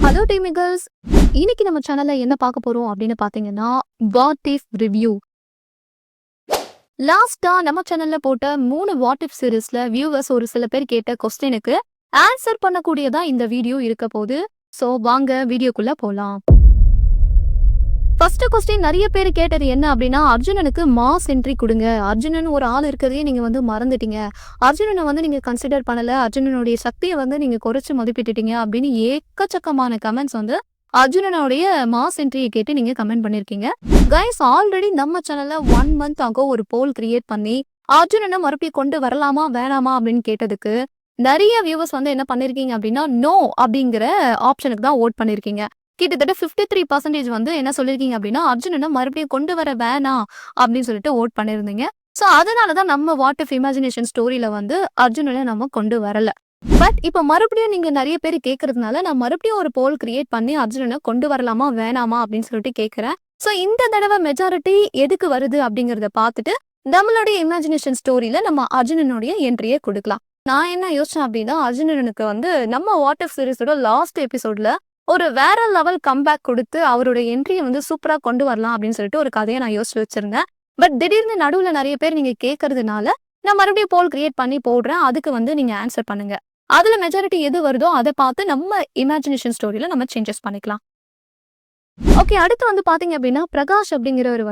Hello டீமிகல்ஸ், இன்னைக்கு நம்ம சேனல்ல என்ன பார்க்க போறோம் அப்படின்னு பார்த்தீங்கன்னா, வாட் இஃப் ரிவ்யூ. லாஸ்டா நம்ம சேனல்ல போட்ட 3 வாட் இஃப் சீரிஸ்ல வியூவர்ஸ் ஒரு சில பேர் கேட்ட கொஸ்டினுக்கு ஆன்சர் பண்ணக்கூடியதா இந்த வீடியோ இருக்க போகுது. ஸோ வாங்க வீடியோக்குள்ள போலாம். ஃபர்ஸ்ட் கொஸ்டின் நிறைய பேர் கேட்டது என்ன அப்படின்னா, அர்ஜுனனுக்கு மாஸ் என்ட்ரி கொடுங்க. அர்ஜுனன் ஒரு ஆள் இருக்கிறதையே நீங்க மறந்துட்டீங்க. அர்ஜுனனை நீங்க கன்சிடர் பண்ணல. அர்ஜுனனுடைய சக்தியை நீங்க குறைச்சு மதிப்பிட்டுட்டீங்க அப்படின்னு ஏக்கச்சக்கமான கமெண்ட்ஸ் அர்ஜுனனுடைய மாஸ் என்ட்ரியை கேட்டு நீங்க கமெண்ட் பண்ணிருக்கீங்க. கைஸ், ஆல்ரெடி நம்ம சேனல்ல 1 month ஆகோ ஒரு போல் கிரியேட் பண்ணி அர்ஜுனனை மறுபடியும் கொண்டு வரலாமா வேணாமா அப்படின்னு கேட்டதுக்கு நிறைய வியூவர்ஸ் என்ன பண்ணிருக்கீங்க அப்படின்னா, நோ அப்படிங்கிற ஆப்ஷனுக்கு தான் ஓட் பண்ணிருக்கீங்க. கிட்டத்தட்ட 53% என்ன சொல்லியிருக்கீங்க அப்படின்னா, அர்ஜுனனை மறுபடியும் கொண்டு வர வேணாம் அப்படின்னு சொல்லிட்டு ஓட் பண்ணியிருந்தீங்க. ஸோ அதனாலதான் நம்ம வாட் இஃப் இமேஜினேஷன் ஸ்டோரியில அர்ஜுனனை நம்ம கொண்டு வரல. பட் இப்ப மறுபடியும் நீங்க நிறைய பேர் கேட்கறதுனால நான் மறுபடியும் ஒரு போல் கிரியேட் பண்ணி அர்ஜுனனை கொண்டு வரலாமா வேணாமா அப்படின்னு சொல்லிட்டு கேட்கிறேன். ஸோ இந்த தடவை மெஜாரிட்டி எதுக்கு வருது அப்படிங்கறத பார்த்துட்டு நம்மளுடைய இமேஜினேஷன் ஸ்டோரியில நம்ம அர்ஜுனனுடைய என்ட்ரியை கொடுக்கலாம். நான் என்ன யோசிச்சேன் அப்படின்னா, அர்ஜுனனுக்கு நம்ம வாட் இஃப் சீரிஸோட லாஸ்ட் எபிசோட்ல ஒரு வேற லெவல் கம்பேக் கொடுத்து அவரோட என்ட்ரியை சூப்பரா கொண்டு வரலாம் அப்படின்னு சொல்லிட்டு ஒரு கதையை நான் யோசிச்சு வச்சிருந்தேன். பட் திடீர்னு நடுவுல நிறைய பேர் நீங்க கேட்கறதுனால நான் மறுபடியும் போல் கிரியேட் பண்ணி போடுறேன். அதுக்கு நீங்க ஆன்சர் பண்ணுங்க. அதுல மெஜாரிட்டி எது வருதோ அதை பார்த்து நம்ம இமேஜினேஷன் ஸ்டோரியில நம்ம சேஞ்சஸ் பண்ணிக்கலாம். ஓகே, அடுத்து பாத்தீங்க அப்படின்னா, பிரகாஷ் அப்படிங்கிறவர்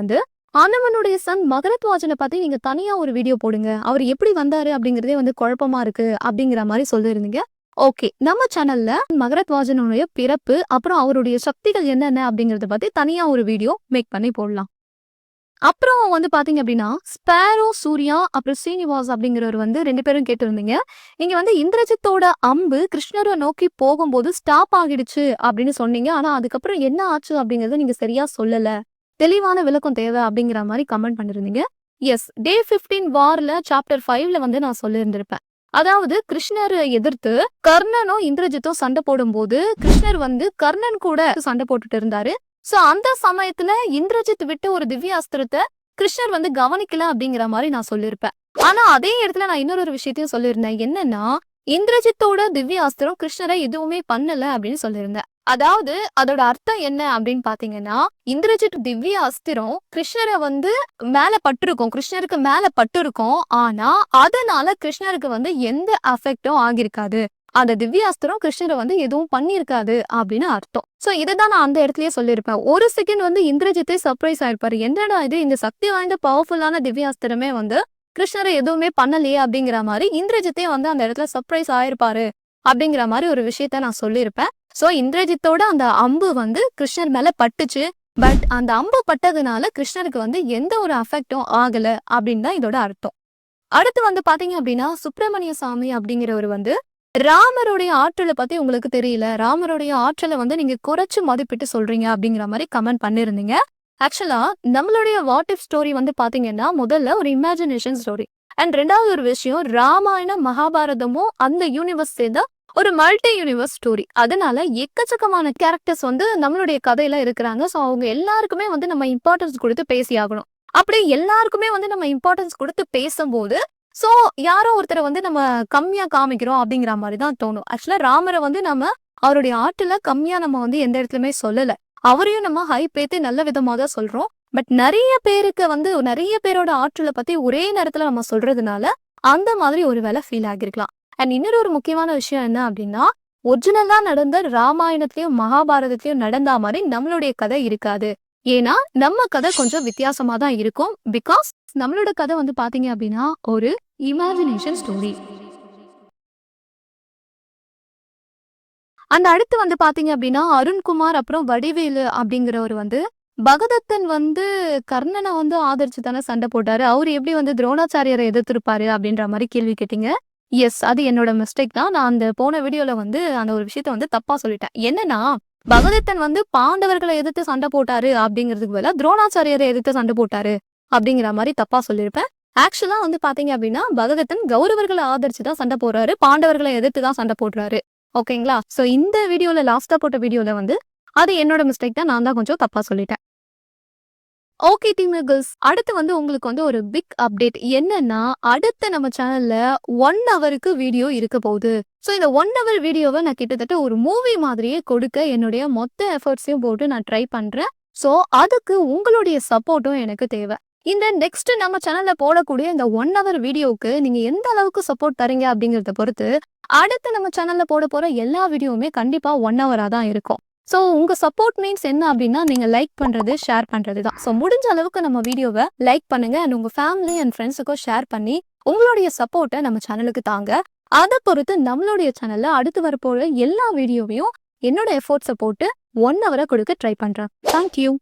அனவனுடைய சன் மகரத்வாஜனை பத்தி நீங்க தனியா ஒரு வீடியோ போடுங்க. அவர் எப்படி வந்தாரு அப்படிங்கறதே குழப்பமா இருக்கு அப்படிங்கிற மாதிரி சொல்லிருந்தீங்க. ஓகே, நம்ம சேனல்ல மகரத்வாஜனுடைய பிறப்பு அப்புறம் அவருடைய சக்திகள் என்னென்ன அப்படிங்கறத பத்தி தனியா ஒரு வீடியோ மேக் பண்ணி போடலாம். அப்புறம் பாத்தீங்க அப்படின்னா, ஸ்பேரோ சூர்யா அப்புறம் ஸ்ரீனிவாஸ் அப்படிங்கிறவர் 2 பேரும் கேட்டிருந்தீங்க. நீங்க இந்திரஜித்தோட அம்பு கிருஷ்ணரை நோக்கி போகும்போது ஸ்டாப் ஆகிடுச்சு அப்படின்னு சொன்னீங்க. ஆனா அதுக்கப்புறம் என்ன ஆச்சு அப்படிங்கறத நீங்க சரியா சொல்லல. தெளிவான விளக்கம் தேவை அப்படிங்கிற மாதிரி கமெண்ட் பண்ணிருந்தீங்க. எஸ், டே 15 வார்ல சாப்டர் 5ல நான் சொல்லியிருந்திருப்பேன். அதாவது கிருஷ்ணரை எதிர்த்து கர்ணனும் இந்திரஜித்தும் சண்டை போடும்போது கிருஷ்ணர் கர்ணன் கூட சண்டை போட்டுட்டு இருந்தாரு. சோ அந்த சமயத்துல இந்திரஜித் விட்டு ஒரு திவ்ய அஸ்திரத்தை கிருஷ்ணர் கவனிக்கல அப்படிங்கிற மாதிரி நான் சொல்லியிருப்பேன். ஆனா அதே இடத்துல நான் இன்னொரு விஷயத்தையும் சொல்லியிருந்தேன். என்னன்னா, இந்திரஜித்தோட திவ்ய அஸ்திரம் கிருஷ்ணரை எதுவுமே பண்ணல அப்படின்னு சொல்லியிருந்தேன். அதாவது அதோட அர்த்தம் என்ன அப்படின்னு பாத்தீங்கன்னா, இந்திரஜித் திவ்ய அஸ்திரம் கிருஷ்ணரை மேல பட்டிருக்கும், கிருஷ்ணருக்கு மேல பட்டிருக்கும். ஆனா அதனால கிருஷ்ணருக்கு எந்த அஃபெக்டும் ஆகிருக்காது. அந்த திவ்ய அஸ்திரம் கிருஷ்ணரை எதுவும் பண்ணிருக்காது அப்படின்னு அர்த்தம். சோ இதைதான் நான் அந்த இடத்துலயே சொல்லியிருப்பேன். ஒரு செகண்ட் இந்திரஜித்தே சர்ப்ரைஸ் ஆயிருப்பாரு. என்னடா இது, இந்த சக்தி வாய்ந்த பவர்ஃபுல்லான திவ்ய அஸ்திரமே கிருஷ்ணரை எதுவுமே பண்ணலையே அப்படிங்கிற மாதிரி இந்திரஜித்தே அந்த இடத்துல சர்ப்ரைஸ் ஆயிருப்பாரு அப்படிங்கிற மாதிரி ஒரு விஷயத்த நான் சொல்லியிருப்பேன். சோ இந்திரஜித்தோட அந்த அம்பு கிருஷ்ணர் மேல பட்டுச்சு. பட் அந்த அம்பு பட்டதுனால கிருஷ்ணருக்கு எந்த ஒரு அஃபெக்டும் ஆகல அப்படின்னு தான் இதோட அர்த்தம். அடுத்து பாத்தீங்க அப்படின்னா, சுப்பிரமணிய சாமி அப்படிங்கிறவர் ராமருடைய ஆற்றலை பத்தி உங்களுக்கு தெரியல, ராமருடைய ஆற்றலை நீங்க குறைச்சு மதிப்பிட்டு சொல்றீங்க அப்படிங்கிற மாதிரி கமெண்ட் பண்ணிருந்தீங்க. ஆக்சுவலா நம்மளுடைய வாட் இஃப் ஸ்டோரி பாத்தீங்கன்னா, முதல்ல ஒரு இமேஜினேஷன் ஸ்டோரி அண்ட் ரெண்டாவது ஒரு விஷயம், ராமாயணம் மகாபாரதமும் அந்த யூனிவர்ஸ் சேர்ந்த ஒரு மல்டி யூனிவர்ஸ் ஸ்டோரி. அதனால எக்கச்சக்கமான கேரக்டர்ஸ் நம்மளுடைய கதையில இருக்கிறாங்க. ஸோ அவங்க எல்லாருக்குமே நம்ம இம்பார்ட்டன்ஸ் கொடுத்து பேசி ஆகணும். அப்படி எல்லாருக்குமே நம்ம இம்பார்ட்டன்ஸ் கொடுத்து பேசும்போது ஸோ யாரோ ஒருத்தரை நம்ம கம்மியா காமிக்கிறோம் அப்படிங்கிற மாதிரி தான் தோணும். ஆக்சுவலா ராமரை நம்ம அவருடைய ஆற்றுல கம்மியா நம்ம எந்த இடத்துலயுமே சொல்லல. அவரையும் நம்ம ஹைப் ஏத்தி நல்ல விதமா தான் சொல்றோம். பட் நிறைய பேருக்கு நிறைய பேரோட ஆற்றலை பத்தி ஒரே நேரத்துல நம்ம சொல்றதுனால அந்த மாதிரி ஒரு வேலை ஃபீல் ஆகிருக்கலாம். அண்ட் இன்னொரு ஒரு முக்கியமான விஷயம் என்ன அப்படின்னா, ஒரிஜினலா நடந்த ராமாயணத்திலயும் மகாபாரதத்திலயும் நடந்தா மாதிரி நம்மளுடைய கதை இருக்காது. ஏன்னா நம்ம கதை கொஞ்சம் வித்தியாசமா தான் இருக்கும். பிகாஸ் நம்மளோட கதை பாத்தீங்க அப்படின்னா ஒரு இமேஜினேஷன் ஸ்டோரி. அந்த அடுத்து பாத்தீங்க அப்படின்னா, அருண்குமார் அப்புறம் வடிவேலு அப்படிங்கிறவர் பகதத்தன் கர்ணனை ஆதரிச்சு தானே சண்டை போட்டாரு. அவரு எப்படி துரோணாச்சாரியரை எதிர்த்திருப்பாரு அப்படின்ற மாதிரி கேள்வி கேட்டீங்க. எஸ், அது என்னோட மிஸ்டேக் தான். நான் அந்த போன வீடியோல அந்த ஒரு விஷயத்த தப்பா சொல்லிட்டேன். என்னன்னா, பகதத்தன் பாண்டவர்களை எதிர்த்து சண்டை போட்டாரு அப்படிங்கிறதுக்கு பதிலா துரோணாச்சாரியரை எதிர்த்து சண்டை போட்டாரு அப்படிங்கிற மாதிரி தப்பா சொல்லியிருப்பேன். ஆக்சுவலா பாத்தீங்க அப்படின்னா, பகதத்தன் கௌரவர்களை ஆதரிச்சு தான் சண்டை போடுறாரு, பாண்டவர்களை எதிர்த்து தான் சண்டை போடுறாரு. ஓகேங்களா? சோ இந்த வீடியோல லாஸ்டா போட்ட வீடியோல அது என்னோட மிஸ்டேக் தான். நான் தான் கொஞ்சம் தப்பா சொல்லிட்டேன். ஓகே டீமேகர்ஸ், அடுத்து உங்களுக்கு ஒரு பிக் அப்டேட். என்னன்னா, அடுத்த நம்ம சேனல்ல 1 ஹவருக்கு வீடியோ இருக்க போகுது. ஸோ இந்த 1 ஹவர் வீடியோவ நான் கிட்டத்தட்ட ஒரு மூவி மாதிரியே கொடுக்க என்னுடைய மொத்த எஃபர்ட்ஸையும் போட்டு நான் ட்ரை பண்றேன். ஸோ அதுக்கு உங்களுடைய சப்போர்ட்டும் எனக்கு தேவை. இந்த நெக்ஸ்ட் நம்ம சேனல்ல போடக்கூடிய இந்த 1 ஹவர் வீடியோவுக்கு நீங்க எந்த அளவுக்கு சப்போர்ட் தரீங்க அப்படிங்கிறத பொறுத்து, அடுத்து நம்ம சேனல்ல போற எல்லா வீடியோவுமே கண்டிப்பா 1 ஹவரா தான் இருக்கும். ஸோ உங்க சப்போர்ட் மீன்ஸ் என்ன அப்படின்னா, நீங்க லைக் பண்றது, ஷேர் பண்றது தான். ஸோ முடிஞ்ச அளவுக்கு நம்ம வீடியோவை லைக் பண்ணுங்க அண்ட் உங்க ஃபேமிலி அண்ட் ஃப்ரெண்ட்ஸுக்கும் ஷேர் பண்ணி உங்களுடைய சப்போர்ட்டை நம்ம சேனலுக்கு தாங்க. அதை பொறுத்து நம்மளுடைய சேனல்ல அடுத்து வரப்போற எல்லா வீடியோவையும் என்னோட எஃபோர்ட்ஸை போட்டு 1 ஹவரை கொடுக்க ட்ரை பண்றேன். தேங்க்யூ.